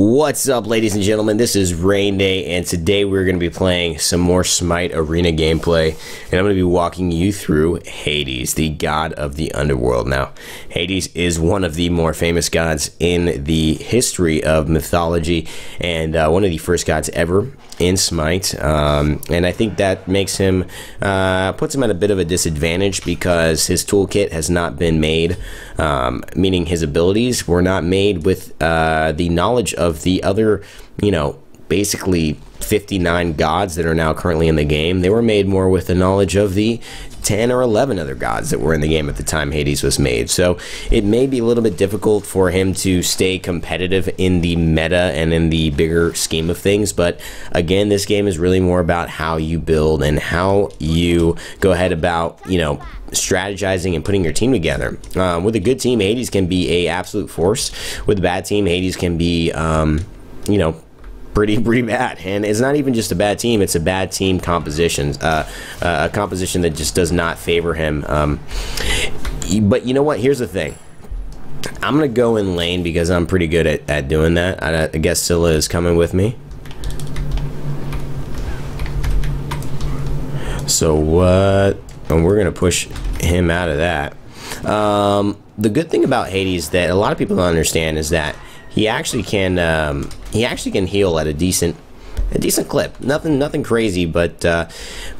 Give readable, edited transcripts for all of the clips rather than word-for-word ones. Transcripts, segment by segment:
What's up, ladies and gentlemen? This is Rain Day, and today we're going to be playing some more Smite arena gameplay, and I'm going to be walking you through Hades, the god of the Underworld. Now, Hades is one of the more famous gods in the history of mythology, and one of the first gods ever in Smite, and I think that makes him, puts him at a bit of a disadvantage because his toolkit has not been made, meaning his abilities were not made with the knowledge of the other, basically 59 gods that are now currently in the game. They were made more with the knowledge of the 10 or 11 other gods that were in the game at the time Hades was made. So it may be a little bit difficult for him to stay competitive in the meta and in the bigger scheme of things. But again, this game is really more about how you build and how you go ahead about, strategizing and putting your team together. With a good team, Hades can be a absolute force. With a bad team, Hades can be, pretty bad. And it's not even just a bad team, it's a bad team composition, a composition that just does not favor him. But you know what, here's the thing, I'm gonna go in lane because I'm pretty good at doing that. I guess Scylla is coming with me. So what, and we're gonna push him out of that. The good thing about Hades that a lot of people don't understand is that he actually can heal at a decent clip. Nothing crazy, but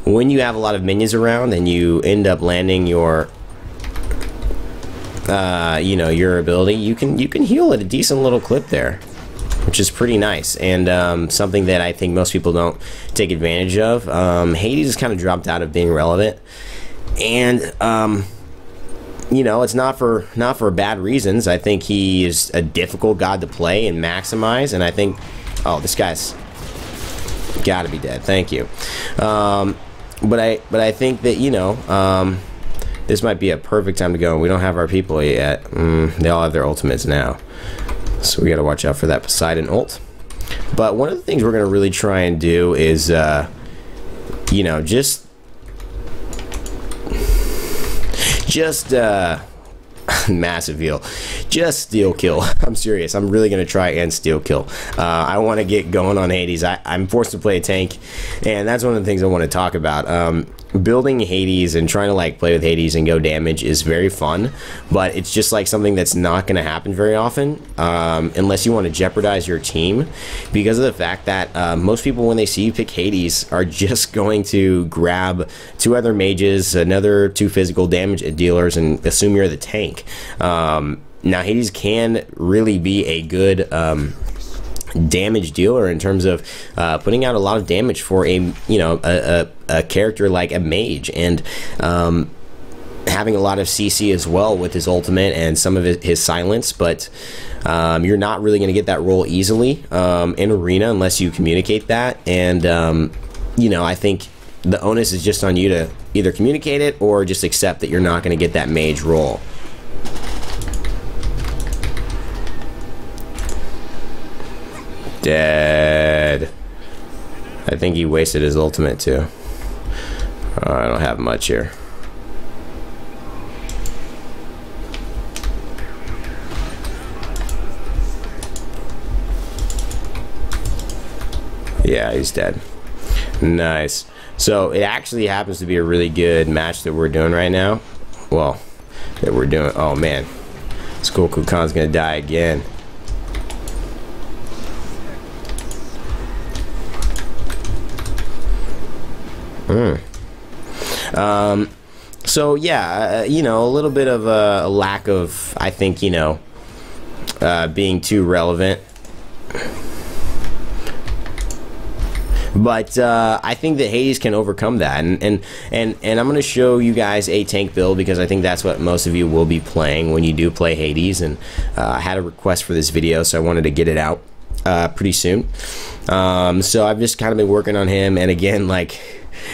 when you have a lot of minions around and you end up landing your your ability, you can heal at a decent little clip there, which is pretty nice, and something that I think most people don't take advantage of. Hades has kind of dropped out of being relevant, and it's not for bad reasons. I think he is a difficult god to play and maximize, and I think, oh, this guy's gotta be dead. Thank you. But I think that this might be a perfect time to go. We don't have our people yet. They all have their ultimates now, so we gotta watch out for that Poseidon ult. But one of the things we're gonna really try and do is just massive heal, just steal kill. I'm serious, I'm really gonna try and steal kill. I want to get going on Hades. I'm forced to play a tank, and that's one of the things I want to talk about. Building Hades and trying to play with Hades and go damage is very fun, but it's just something that's not going to happen very often unless you want to jeopardize your team, because of the fact that most people, when they see you pick Hades, are just going to grab 2 other mages, another 2 physical damage dealers, and assume you're the tank. Now Hades can really be a good damage dealer in terms of putting out a lot of damage for a character like a mage, and having a lot of CC as well with his ultimate and some of his silence. But you're not really going to get that role easily in arena unless you communicate that, and I think the onus is just on you to either communicate it or just accept that you're not going to get that mage role. Dead. I think he wasted his ultimate too. I don't have much here. Yeah, he's dead. Nice. So it actually happens to be a really good match that we're doing right now. Well, that we're doing. Oh man, Skull Kukan's gonna die again. So yeah, a little bit of a lack of, I think, being too relevant. But I think that Hades can overcome that, and I'm going to show you guys a tank build because I think that's what most of you will be playing when you do play Hades, and I had a request for this video, so I wanted to get it out pretty soon. So I've just kind of been working on him, and again,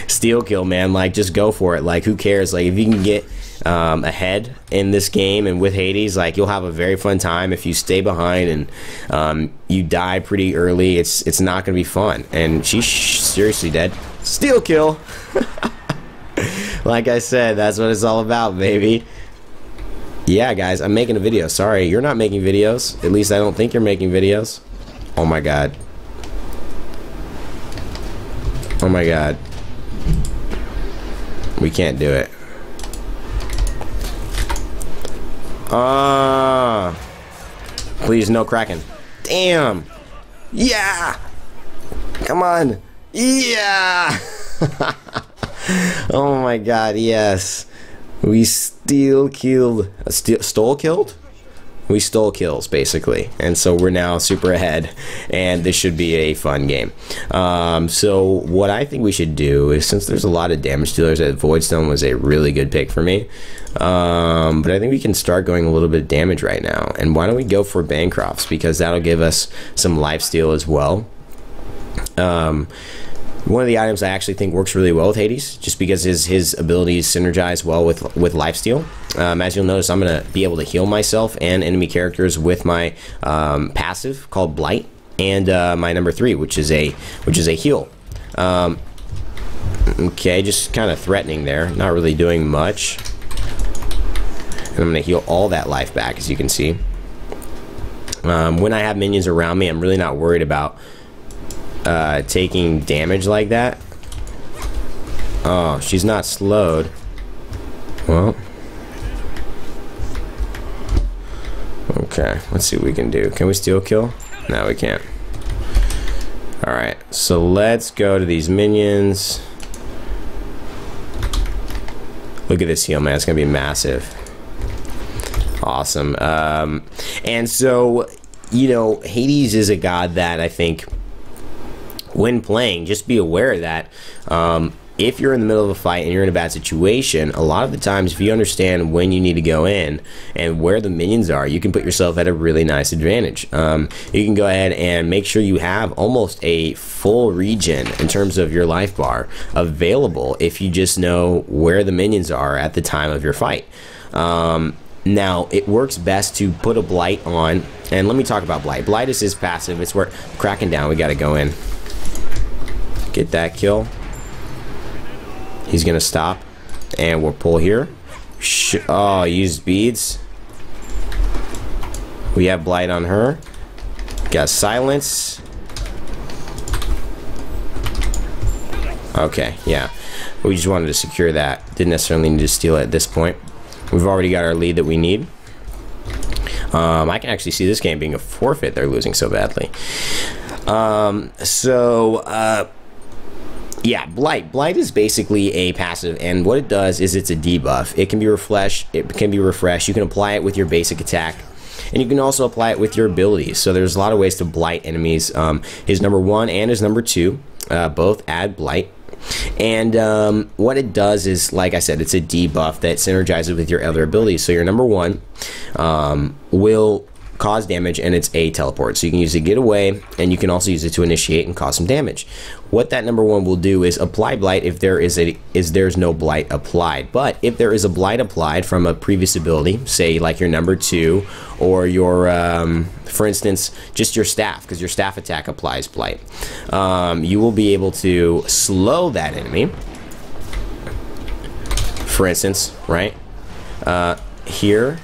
steal kill, man, just go for it. Who cares? If you can get ahead in this game and with Hades, you'll have a very fun time. If you stay behind and you die pretty early, it's not gonna be fun. And she's seriously dead. Steal kill. Like I said, that's what it's all about, baby. Yeah, guys, I'm making a video. Sorry, you're not making videos. At least I don't think you're making videos. Oh my god. Oh my god. We can't do it. Please, no Kraken. Damn. Yeah. Come on. Yeah. Oh my god, yes. We still killed. Stole killed? We stole kills, basically. And so we're now super ahead. And this should be a fun game. So what I think we should do is, since there's a lot of damage dealers, that Voidstone was a really good pick for me. But I think we can start going a little bit of damage right now. And why don't we go for Bancrofts? Because that'll give us some lifesteal as well. One of the items I actually think works really well with Hades, just because his abilities synergize well with lifesteal. As you'll notice, I'm going to be able to heal myself and enemy characters with my passive called BLIGHT, and my number 3, which is a heal. Okay, just kind of threatening there, not really doing much. And I'm going to heal all that life back, as you can see. When I have minions around me, I'm really not worried about taking damage like that. Oh, she's not slowed. Well, okay, let's see what we can do. Can we steal kill? No, we can't. Alright, so let's go to these minions. Look at this heal, man. It's gonna be massive. Awesome. And so, you know, Hades is a god that I think, when playing, just be aware that if you're in the middle of a fight and you're in a bad situation, a lot of the times, if you understand when you need to go in and where the minions are, you can put yourself at a really nice advantage. You can go ahead and make sure you have almost a full regen in terms of your life bar available if you just know where the minions are at the time of your fight. Now, it works best to put a Blight on, and let me talk about Blight. Blight is his passive. It's where cracking down, we got to go in. Get that kill. He's gonna stop, and we'll pull here. Oh, use beads. We have Blight on her. Got silence. Okay, yeah. We just wanted to secure that. Didn't necessarily need to steal it at this point. We've already got our lead that we need. I can actually see this game being a forfeit. They're losing so badly. Yeah, Blight. Blight is basically a passive, and what it does is it's a debuff. It can be refreshed. You can apply it with your basic attack, and you can also apply it with your abilities. So there's a lot of ways to blight enemies. His number 1 and his number 2 both add Blight. And what it does is, like I said, it's a debuff that synergizes with your other abilities. So your number 1 will cause damage, and it's a teleport, so you can use it to get away, and you can also use it to initiate and cause some damage. What that number 1 will do is apply Blight if there's no Blight applied. But if there is a Blight applied from a previous ability, say like your number 2 or your for instance just your staff, because your staff attack applies Blight, you will be able to slow that enemy, for instance, right here.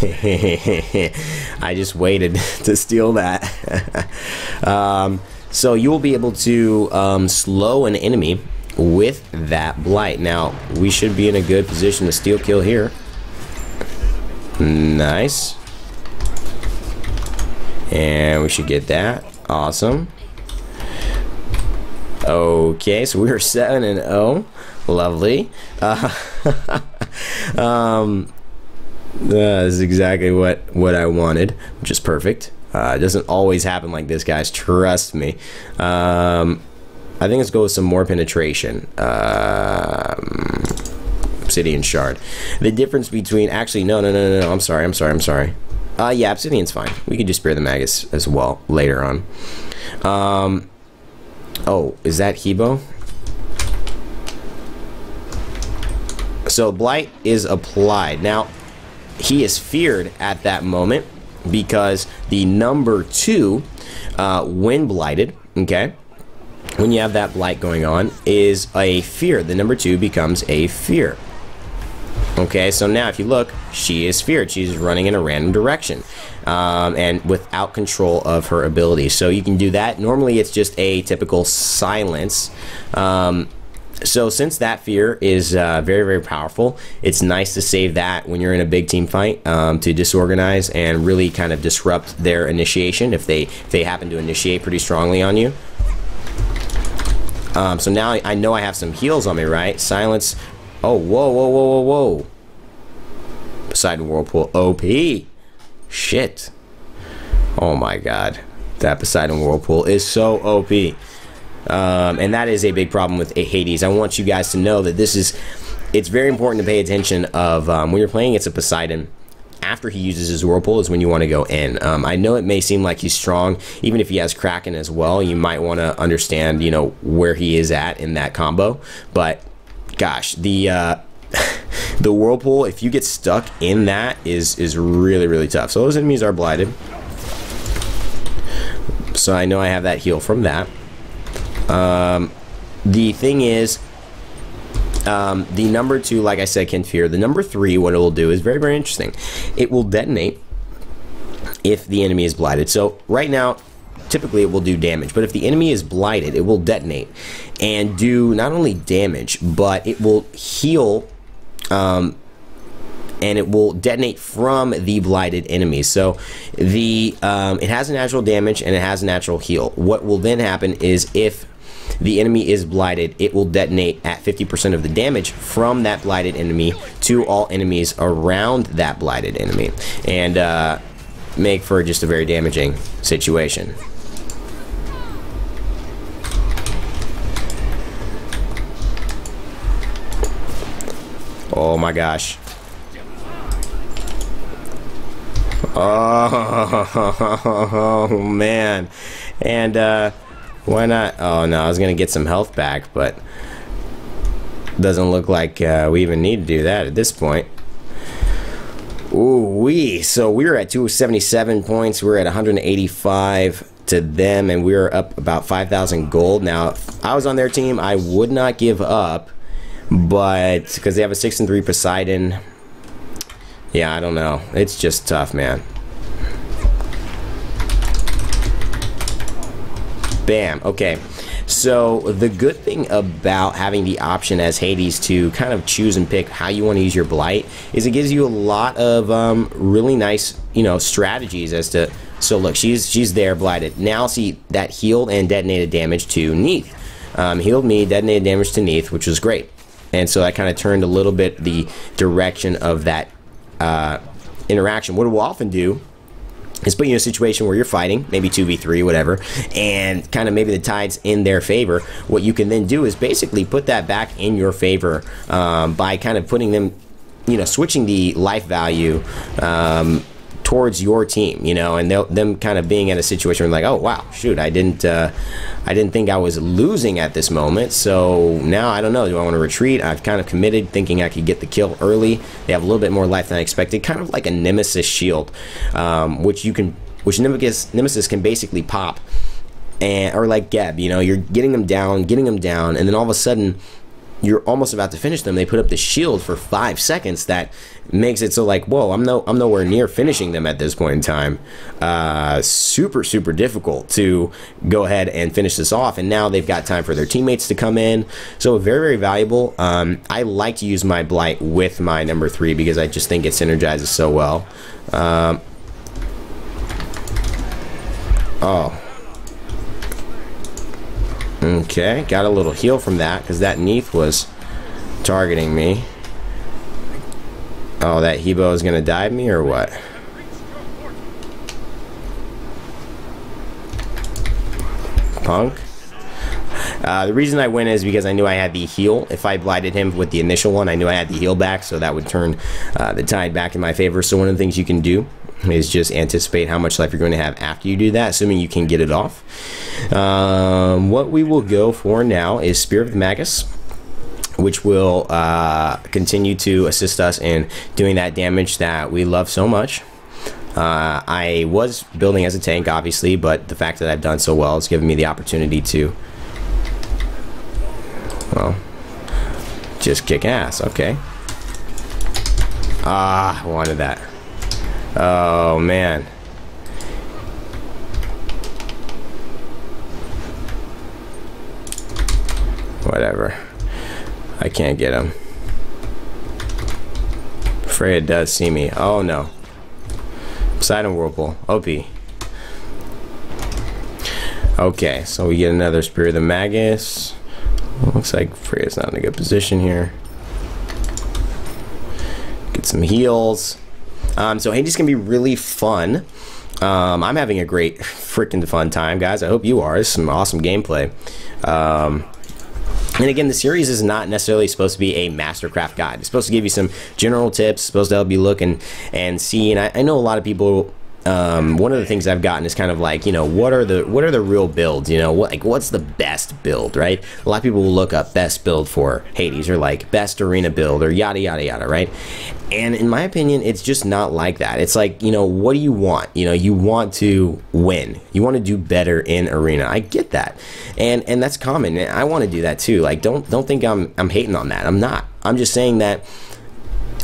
I just waited to steal that. So you will be able to slow an enemy with that Blight. Now, we should be in a good position to steal kill here. Nice. And we should get that. Awesome. Okay, so we are 7-0. Lovely. This is exactly what I wanted, which is perfect. It doesn't always happen like this, guys. Trust me. I think let's go with some more penetration. Obsidian shard. The difference between... Actually, no. I'm sorry. Yeah, Obsidian's fine. We can just spare the Magus as well later on. Oh, is that Hebo? So, Blight is applied. Now... he is feared at that moment because the number 2, when blighted, okay, when you have that Blight going on, is a fear. The number 2 becomes a fear. Okay, so now if you look, she is feared. She's running in a random direction and without control of her ability. So you can do that. Normally it's just a typical silence. So since that fear is very, very powerful, it's nice to save that when you're in a big team fight to disorganize and really kind of disrupt their initiation if they happen to initiate pretty strongly on you. So now I know I have some heals on me, right? Silence. Oh, whoa, whoa, whoa, whoa, whoa. Poseidon Whirlpool OP. Shit. Oh my god. That Poseidon Whirlpool is so OP. And that is a big problem with Hades. I want you guys to know that it's very important to pay attention of when you're playing against a Poseidon. After he uses his Whirlpool is when you want to go in. I know it may seem like he's strong, even if he has Kraken as well. You might want to understand, you know, where he is at in that combo. But gosh, the Whirlpool, if you get stuck in that, is really, really tough. So those enemies are blighted. So I know I have that heal from that. The thing is, the number 2, like I said, can fear. The number 3, what it will do is very, very interesting. It will detonate if the enemy is blighted. So right now, typically it will do damage, but if the enemy is blighted, it will detonate and do not only damage, but it will heal, and it will detonate from the blighted enemy. So it has a natural damage and it has a natural heal. What will then happen is if the enemy is blighted, it will detonate at 50% of the damage from that blighted enemy to all enemies around that blighted enemy, and make for just a very damaging situation. Oh my gosh. Oh man. And why not? Oh no, I was gonna get some health back, but doesn't look like we even need to do that at this point. Ooh-wee. So we're at 277 points. We're at 185 to them, and we're up about 5,000 gold. Now, if I was on their team, I would not give up, but because they have a 6-3 Poseidon, yeah, I don't know. It's just tough, man. Bam. Okay. So the good thing about having the option as Hades to kind of choose and pick how you want to use your blight is it gives you a lot of really nice, you know, strategies as to. So look, she's there blighted. Now see that healed and detonated damage to Neath. Healed me, detonated damage to Neath, which was great. And so that kind of turned a little bit the direction of that interaction. What it will often do is put you in a situation where you're fighting, maybe 2v3, whatever, and kind of maybe the tide's in their favor. What you can then do is basically put that back in your favor by kind of putting them, you know, switching the life value towards your team, you know, and them kind of being in a situation where like, oh wow, shoot, I didn't think I was losing at this moment, so now I don't know, do I want to retreat? I've kind of committed, thinking I could get the kill early. They have a little bit more life than I expected, kind of like a Nemesis shield, which Nemesis can basically pop, or like Geb, you know, you're getting them down, and then all of a sudden you're almost about to finish them. They put up the shield for 5 seconds that makes it so like, whoa, I'm nowhere near finishing them at this point in time. Super difficult to go ahead and finish this off, and now they've got time for their teammates to come in. So very valuable. I like to use my blight with my number 3 because I just think it synergizes so well. Oh. Okay, got a little heal from that because that Neath was targeting me. Oh, that Hebo is gonna dive me or what? Punk. The reason I went is because I knew I had the heal. If I blighted him with the initial one, I knew I had the heal back, so that would turn the tide back in my favor. So one of the things you can do is just anticipate how much life you're going to have after you do that, assuming you can get it off. What we will go for now is Spirit of the Magus, which will continue to assist us in doing that damage that we love so much. I was building as a tank, obviously, but the fact that I've done so well has given me the opportunity to, well, just kick ass. Okay. Ah, I wanted that. Oh, man. Whatever. I can't get him. Freya does see me. Oh, no. Poseidon Whirlpool. OP. Okay, so we get another Spirit of the Magus. Looks like Freya's not in a good position here. Get some heals. So Hades can be really fun. I'm having a great freaking fun time, guys. I hope you are. This is some awesome gameplay. And again, the series is not necessarily supposed to be a mastercraft guide. It's supposed to give you some general tips, supposed to help you look and see. And I know a lot of people, one of the things I've gotten is kind of like, you know, what are the real builds? You know, what's the best build, right? A lot of people will look up best build for Hades or like best arena build or yada yada yada, right? And in my opinion, it's just not like that. It's like, you know, what do you want? You know, you want to win. You want to do better in arena. I get that. And that's common. I want to do that too. Like, don't think I'm hating on that. I'm not. I'm just saying that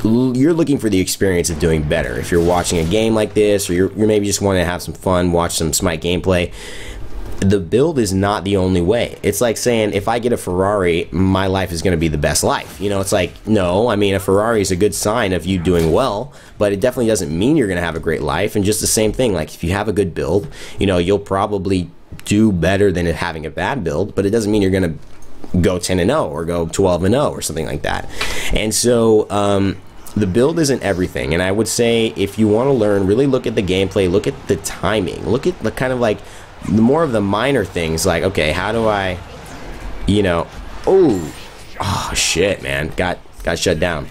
you're looking for the experience of doing better. If you're watching a game like this, or you're maybe just wanting to have some fun, watch some Smite gameplay, the build is not the only way. It's like saying, if I get a Ferrari, my life is going to be the best life. You know, it's like, no, I mean, a Ferrari is a good sign of you doing well, but it definitely doesn't mean you're going to have a great life. And just the same thing, like if you have a good build, you know, you'll probably do better than having a bad build, but it doesn't mean you're going to go 10-0 or go 12-0 or something like that. And so, the build isn't everything, and I would say if you want to learn, really look at the gameplay, look at the timing, look at the kind of like more of the minor things, like, okay, how do I, you know, oh shit, man, got shut down.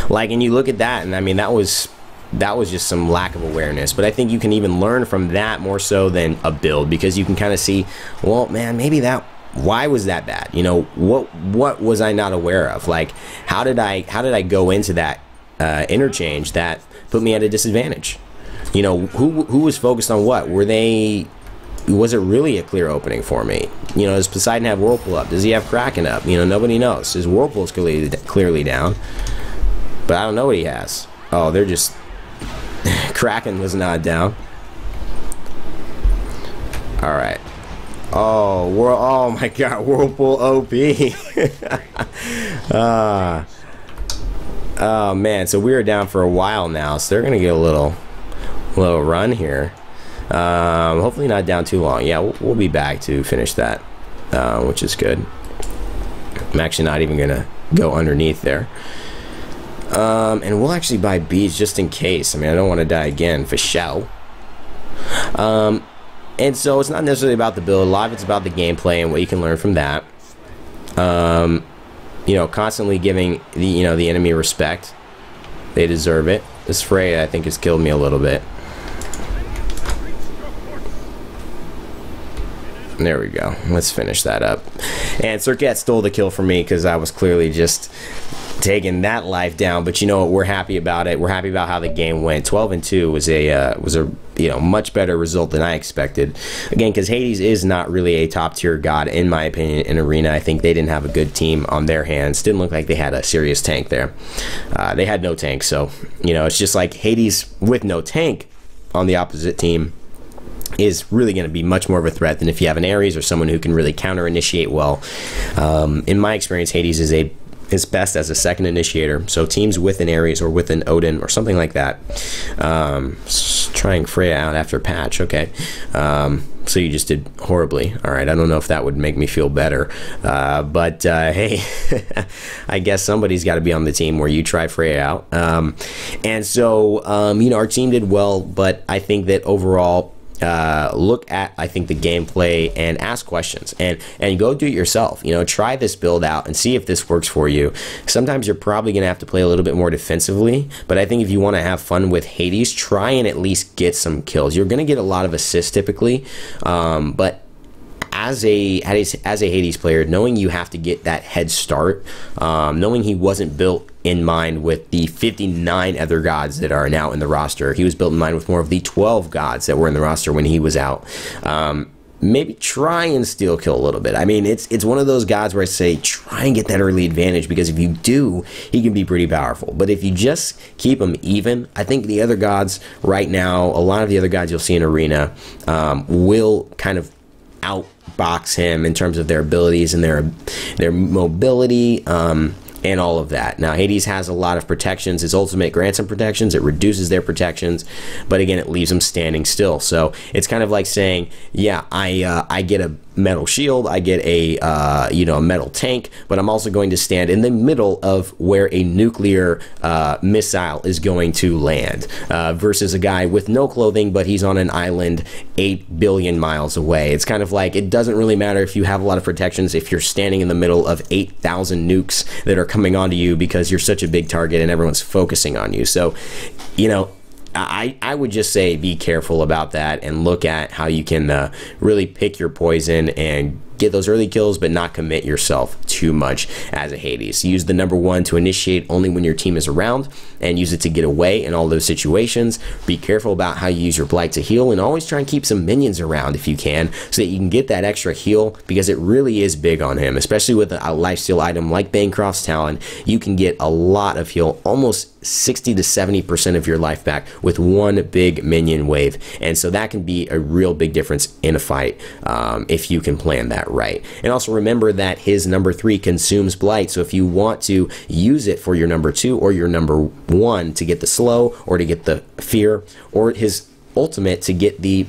Like, and you look at that, and I mean, that was just some lack of awareness. But I think you can even learn from that more so than a build, because you can kind of see, well, man, maybe that, why was that bad? You know, what was I not aware of? Like, how did I go into that interchange that put me at a disadvantage? You know, who was focused on what? Was it really a clear opening for me? You know, does Poseidon have Whirlpool up? Does he have Kraken up? You know, nobody knows. His Whirlpool's clearly down, but I don't know what he has. Oh, they're just Kraken was not down. All right. Oh my God, Whirlpool OP. Oh man, so we were down for a while now, so they're gonna get a little run here. Hopefully not down too long. Yeah, we'll be back to finish that, which is good. I'm actually not even gonna go underneath there. And we'll actually buy beads just in case. I mean, I don't want to die again for show. And so it's not necessarily about the build. A lot of it's about the gameplay and what you can learn from that. You know, constantly giving the enemy respect. They deserve it. This Freya, I think, has killed me a little bit. There we go. Let's finish that up. And Circat stole the kill from me because I was clearly just taking that life down. But you know what? We're happy about it. We're happy about how the game went. 12-2 was a much better result than I expected. Again, because Hades is not really a top tier god in my opinion in Arena. I think they didn't have a good team on their hands. Didn't look like they had a serious tank there. They had no tank, so you know, it's just like Hades with no tank on the opposite team is really going to be much more of a threat than if you have an Ares or someone who can really counter initiate well. In my experience, Hades is best as a second initiator, so teams with an Ares or with an Odin or something like that. Trying Freya out after patch, okay. So you just did horribly. All right, I don't know if that would make me feel better, but hey, I guess somebody's got to be on the team where you try Freya out. And so you know, our team did well, but I think that overall, look at, I think, the gameplay and ask questions and go do it yourself. You know, try this build out and see if this works for you. Sometimes you're probably gonna have to play a little bit more defensively, but I think if you want to have fun with Hades, try and at least get some kills. You're gonna get a lot of assists typically, but as a Hades player, knowing you have to get that head start, knowing he wasn't built in mind with the 59 other gods that are now in the roster. He was built in mind with more of the 12 gods that were in the roster when he was out. maybe try and steal kill a little bit. I mean, it's one of those gods where I say try and get that early advantage, because if you do, he can be pretty powerful. But if you just keep him even, I think the other gods right now, a lot of the other gods you'll see in Arena, will kind of outbox him in terms of their abilities and their mobility, and all of that. Now, Hades has a lot of protections. His ultimate grants him protections. It reduces their protections, but again, it leaves him standing still. So it's kind of like saying, yeah, I get a metal shield, I get a a metal tank, but I'm also going to stand in the middle of where a nuclear missile is going to land, versus a guy with no clothing, but he's on an island 8 billion miles away. It's kind of like, it doesn't really matter if you have a lot of protections if you're standing in the middle of 8,000 nukes that are coming onto you because you're such a big target and everyone's focusing on you. So, I would just say be careful about that and look at how you can really pick your poison and get those early kills, but not commit yourself too much as a Hades. Use the number 1 to initiate only when your team is around, and use it to get away in all those situations. Be careful about how you use your blight to heal, and always try and keep some minions around if you can, so that you can get that extra heal, because it really is big on him, especially with a lifesteal item like Bancroft's Talon. You can get a lot of heal, almost 60 to 70% of your life back with one big minion wave, and so that can be a real big difference in a fight if you can plan that right. And also remember that his number 3 consumes blight, so if you want to use it for your number 2 or your number 1 to get the slow, or to get the fear, or his ultimate to get the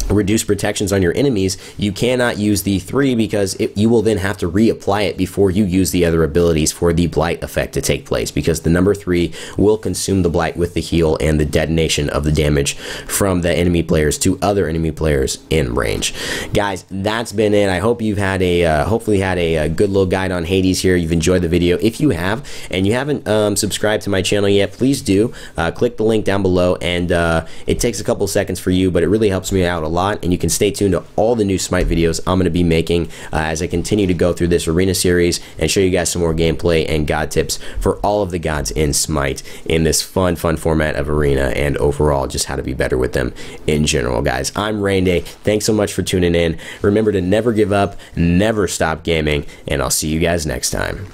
reduce protections on your enemies, you cannot use the 3, because you will then have to reapply it before you use the other abilities for the blight effect to take place, because the number 3 will consume the blight with the heal and the detonation of the damage from the enemy players to other enemy players in range. Guys, that's been it. I hope you've had a hopefully had a good little guide on Hades here. You've enjoyed the video. If you have, and you haven't subscribed to my channel yet, please do. Click the link down below, and it takes a couple seconds for you, but it really helps me out a lot. And you can stay tuned to all the new Smite videos I'm going to be making as I continue to go through this arena series and show you guys some more gameplay and god tips for all of the gods in Smite in this fun format of arena, and overall just how to be better with them in general. Guys, I'm Rainday. Thanks so much for tuning in. Remember to never give up, never stop gaming, and I'll see you guys next time.